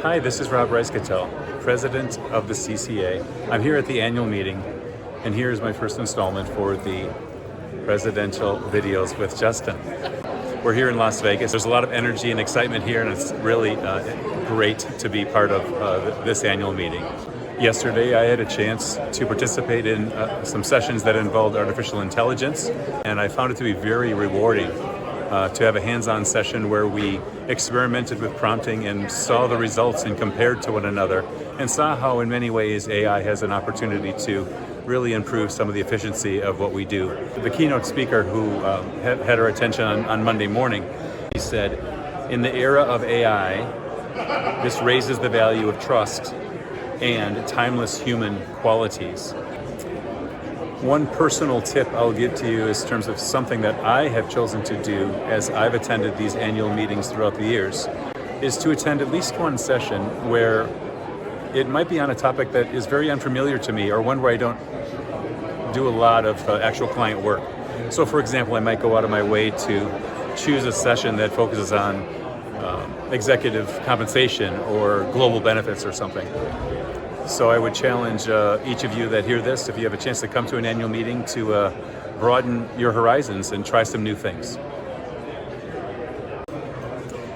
Hi, this is Reiskytl, President of the CCA. I'm here at the annual meeting, and here's my first installment for the presidential videos with Justin. We're here in Las Vegas. There's a lot of energy and excitement here, and it's really great to be part of this annual meeting. Yesterday, I had a chance to participate in some sessions that involved artificial intelligence, and I found it to be very rewarding to have a hands-on session where we experimented with prompting and saw the results and compared to one another, and saw how in many ways AI has an opportunity to really improve some of the efficiency of what we do. The keynote speaker who had our attention on Monday morning, he said, in the era of AI, this raises the value of trust and timeless human qualities. One personal tip I'll give to you is in terms of something that I have chosen to do as I've attended these annual meetings throughout the years, is to attend at least one session where it might be on a topic that is very unfamiliar to me, or one where I don't do a lot of actual client work. So for example, I might go out of my way to choose a session that focuses on executive compensation or global benefits or something. So I would challenge each of you that hear this, if you have a chance to come to an annual meeting, to broaden your horizons and try some new things.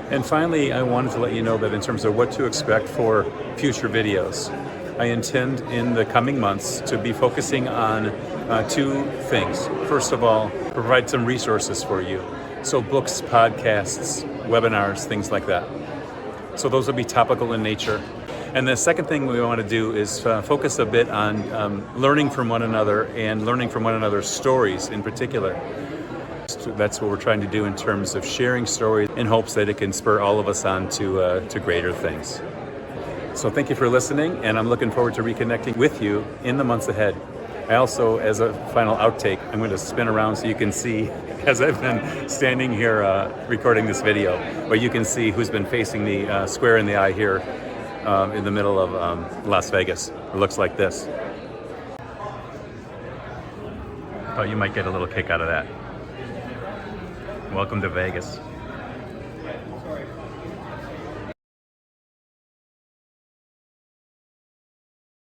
And finally, I wanted to let you know that in terms of what to expect for future videos, I intend in the coming months to be focusing on two things. First of all, provide some resources for you. So books, podcasts, webinars, things like that. So those will be topical in nature. And the second thing we want to do is focus a bit on learning from one another and learning from one another's stories in particular. That's what we're trying to do in terms of sharing stories in hopes that it can spur all of us on to greater things. So thank you for listening, and I'm looking forward to reconnecting with you in the months ahead. I also, as a final outtake, I'm going to spin around so you can see, as I've been standing here recording this video, but you can see who's been facing me square in the eye here in the middle of Las Vegas. It looks like this. Thought you might get a little kick out of that. Welcome to Vegas.